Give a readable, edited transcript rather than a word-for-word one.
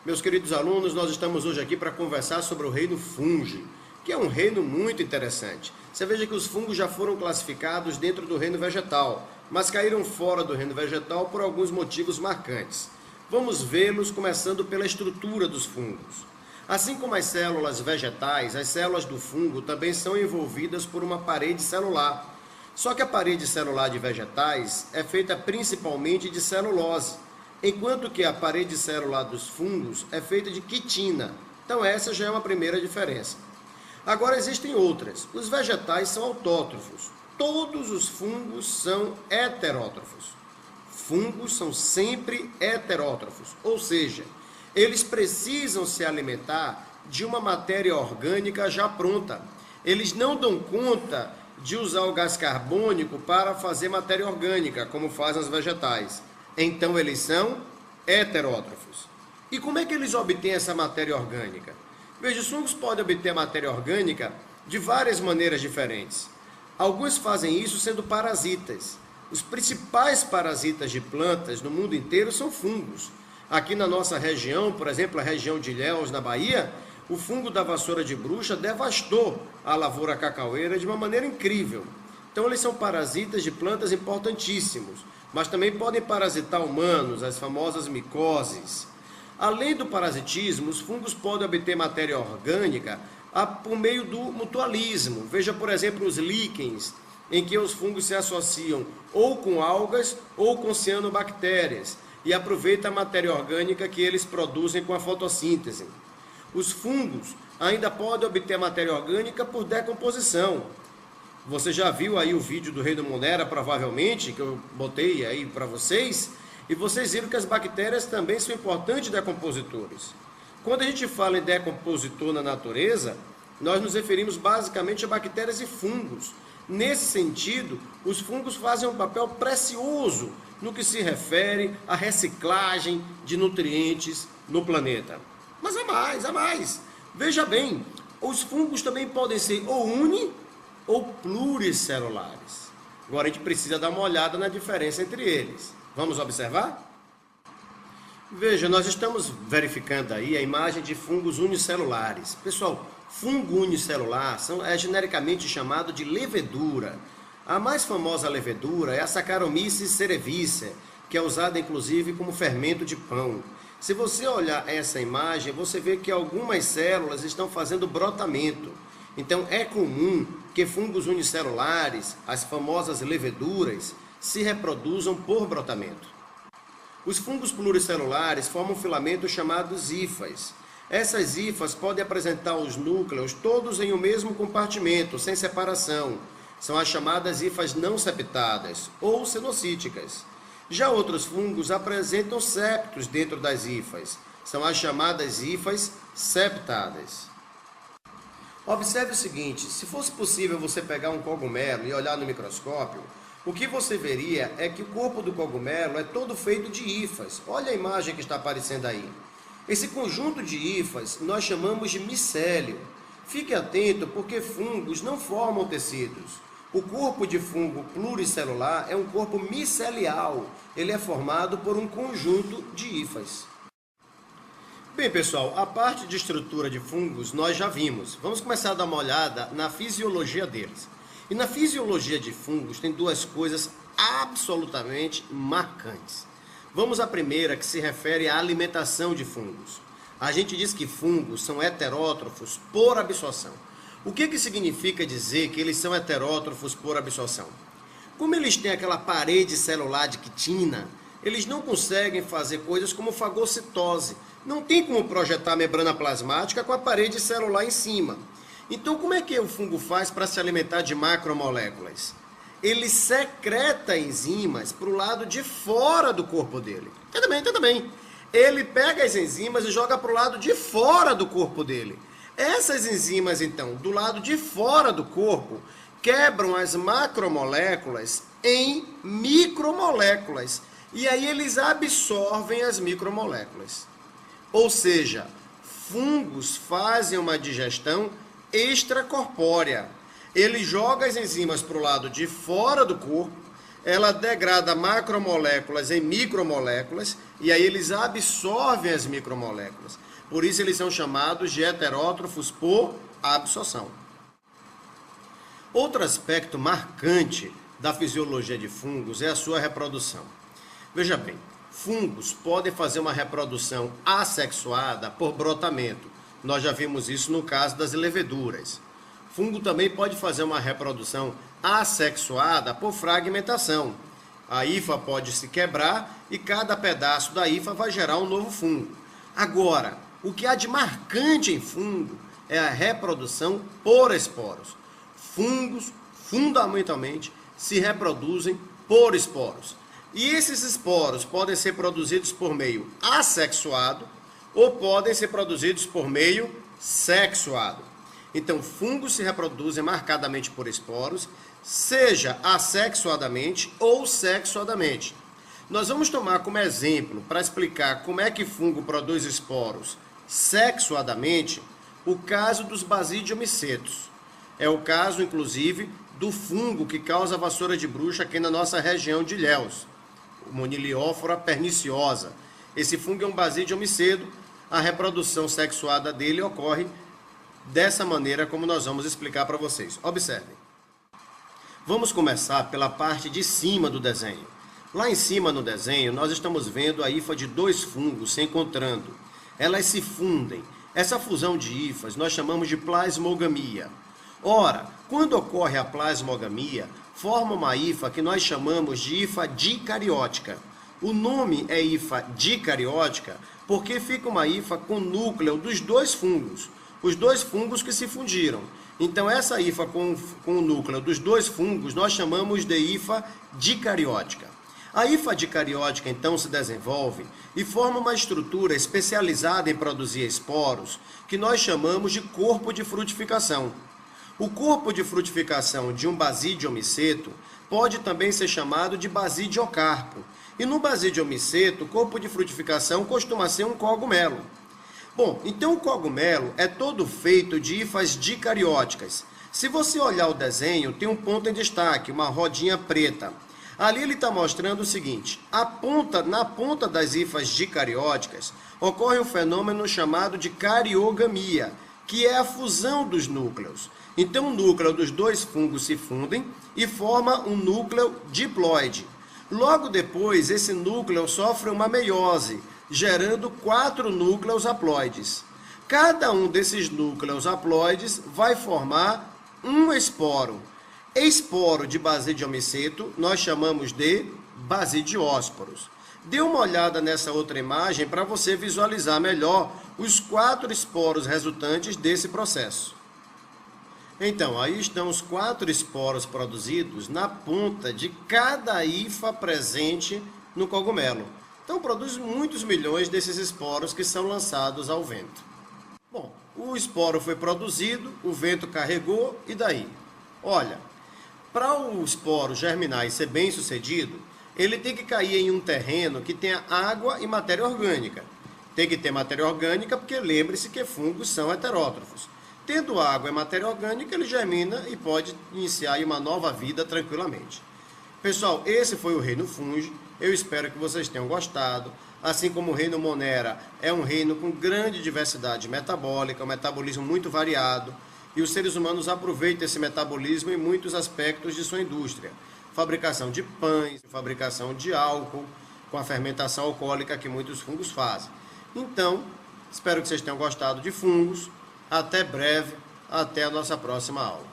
Meus queridos alunos, nós estamos hoje aqui para conversar sobre o reino fungi, que é um reino muito interessante. Você veja que os fungos já foram classificados dentro do reino vegetal, mas caíram fora do reino vegetal por alguns motivos marcantes. Vamos vê-los começando pela estrutura dos fungos. Assim como as células vegetais, as células do fungo também são envolvidas por uma parede celular. Só que a parede celular de vegetais é feita principalmente de celulose, enquanto que a parede celular dos fungos é feita de quitina. Então essa já é uma primeira diferença. Agora existem outras. Os vegetais são autótrofos. Todos os fungos são heterótrofos. Fungos são sempre heterótrofos, ou seja, eles precisam se alimentar de uma matéria orgânica já pronta. Eles não dão conta de usar o gás carbônico para fazer matéria orgânica, como fazem os vegetais. Então eles são heterótrofos. E como é que eles obtêm essa matéria orgânica? Veja, os fungos podem obter matéria orgânica de várias maneiras diferentes. Alguns fazem isso sendo parasitas. Os principais parasitas de plantas no mundo inteiro são fungos. Aqui na nossa região, por exemplo, a região de Ilhéus, na Bahia, o fungo da vassoura de bruxa devastou a lavoura cacaueira de uma maneira incrível. Então eles são parasitas de plantas importantíssimos, mas também podem parasitar humanos, as famosas micoses. Além do parasitismo, os fungos podem obter matéria orgânica por meio do mutualismo. Veja, por exemplo, os líquens, em que os fungos se associam ou com algas ou com cianobactérias e aproveitam a matéria orgânica que eles produzem com a fotossíntese. Os fungos ainda podem obter matéria orgânica por decomposição. Você já viu aí o vídeo do Rei do Monera, provavelmente, que eu botei aí para vocês, e vocês viram que as bactérias também são importantes decompositores. Quando a gente fala em decompositor na natureza, nós nos referimos basicamente a bactérias e fungos. Nesse sentido, os fungos fazem um papel precioso no que se refere à reciclagem de nutrientes no planeta. Mas há mais. Veja bem, os fungos também podem ser ou uni ou pluricelulares. Agora a gente precisa dar uma olhada na diferença entre eles. Vamos observar? Veja, nós estamos verificando aí a imagem de fungos unicelulares. Pessoal, fungo unicelular é genericamente chamado de levedura. A mais famosa levedura é a Saccharomyces cerevisiae, que é usada inclusive como fermento de pão. Se você olhar essa imagem, você vê que algumas células estão fazendo brotamento. Então é comum que fungos unicelulares, as famosas leveduras, se reproduzam por brotamento. Os fungos pluricelulares formam filamentos chamados hifas. Essas hifas podem apresentar os núcleos todos em um mesmo compartimento, sem separação. São as chamadas hifas não septadas, ou cenocíticas. Já outros fungos apresentam septos dentro das hifas. São as chamadas hifas septadas. Observe o seguinte, se fosse possível você pegar um cogumelo e olhar no microscópio, o que você veria é que o corpo do cogumelo é todo feito de hifas. Olha a imagem que está aparecendo aí. Esse conjunto de hifas nós chamamos de micélio. Fique atento porque fungos não formam tecidos. O corpo de fungo pluricelular é um corpo micelial. Ele é formado por um conjunto de hifas. Bem, pessoal, a parte de estrutura de fungos nós já vimos. Vamos começar a dar uma olhada na fisiologia deles. E na fisiologia de fungos tem duas coisas absolutamente marcantes. Vamos à primeira, que se refere à alimentação de fungos. A gente diz que fungos são heterótrofos por absorção. O que significa dizer que eles são heterótrofos por absorção? Como eles têm aquela parede celular de quitina, eles não conseguem fazer coisas como fagocitose. Não tem como projetar a membrana plasmática com a parede celular em cima. Então, como é que o fungo faz para se alimentar de macromoléculas? Ele secreta enzimas para o lado de fora do corpo dele. Entenda bem. Ele pega as enzimas e joga para o lado de fora do corpo dele. Essas enzimas, então, do lado de fora do corpo, quebram as macromoléculas em micromoléculas. E aí eles absorvem as micromoléculas. Ou seja, fungos fazem uma digestão extracorpórea. Ele joga as enzimas para o lado de fora do corpo, ela degrada macromoléculas em micromoléculas e aí eles absorvem as micromoléculas. Por isso eles são chamados de heterótrofos por absorção. Outro aspecto marcante da fisiologia de fungos é a sua reprodução. Veja bem, fungos podem fazer uma reprodução assexuada por brotamento. Nós já vimos isso no caso das leveduras. Fungo também pode fazer uma reprodução assexuada por fragmentação. A hifa pode se quebrar e cada pedaço da hifa vai gerar um novo fungo. Agora, o que há de marcante em fungo é a reprodução por esporos. Fungos, fundamentalmente, se reproduzem por esporos. E esses esporos podem ser produzidos por meio assexuado ou podem ser produzidos por meio sexuado. Então, fungos se reproduzem marcadamente por esporos, seja assexuadamente ou sexuadamente. Nós vamos tomar como exemplo, para explicar como é que fungo produz esporos sexuadamente, o caso dos basidiomicetos. É o caso, inclusive, do fungo que causa vassoura de bruxa aqui na nossa região de Ilhéus, o Moniliófora perniciosa. Esse fungo é um basidiomiceto, a reprodução sexuada dele ocorre dessa maneira como nós vamos explicar para vocês. Observem. Vamos começar pela parte de cima do desenho. Lá em cima no desenho, nós estamos vendo a hifa de dois fungos se encontrando. Elas se fundem. Essa fusão de hifas nós chamamos de plasmogamia. Ora, quando ocorre a plasmogamia, forma uma hifa que nós chamamos de hifa dicariótica. O nome é hifa dicariótica porque fica uma hifa com núcleo dos dois fungos. Os dois fungos que se fundiram. Então, essa hifa com o núcleo dos dois fungos, nós chamamos de hifa dicariótica. A hifa dicariótica, então, se desenvolve e forma uma estrutura especializada em produzir esporos, que nós chamamos de corpo de frutificação. O corpo de frutificação de um basidiomiceto pode também ser chamado de basidiocarpo. E no basidiomiceto, o corpo de frutificação costuma ser um cogumelo. Bom, então o cogumelo é todo feito de hifas dicarióticas. Se você olhar o desenho, tem um ponto em destaque, uma rodinha preta. Ali ele está mostrando o seguinte, na ponta das hifas dicarióticas ocorre um fenômeno chamado de cariogamia, que é a fusão dos núcleos. Então o núcleo dos dois fungos se fundem e forma um núcleo diploide. Logo depois, esse núcleo sofre uma meiose, gerando 4 núcleos haploides. Cada um desses núcleos haploides vai formar um esporo. Esporo de basidiomiceto nós chamamos de basidiósporos. Dê uma olhada nessa outra imagem para você visualizar melhor os 4 esporos resultantes desse processo. Então, aí estão os 4 esporos produzidos na ponta de cada hifa presente no cogumelo. Então, produz muitos milhões desses esporos que são lançados ao vento. Bom, o esporo foi produzido, o vento carregou, e daí? Olha, para o esporo germinar e ser bem sucedido, ele tem que cair em um terreno que tenha água e matéria orgânica. Tem que ter matéria orgânica porque lembre-se que fungos são heterótrofos. Tendo água e matéria orgânica, ele germina e pode iniciar uma nova vida tranquilamente. Pessoal, esse foi o reino fungi. Eu espero que vocês tenham gostado. Assim como o reino Monera é um reino com grande diversidade metabólica, um metabolismo muito variado. E os seres humanos aproveitam esse metabolismo em muitos aspectos de sua indústria. Fabricação de pães, fabricação de álcool, com a fermentação alcoólica que muitos fungos fazem. Então, espero que vocês tenham gostado de fungos. Até breve, até a nossa próxima aula.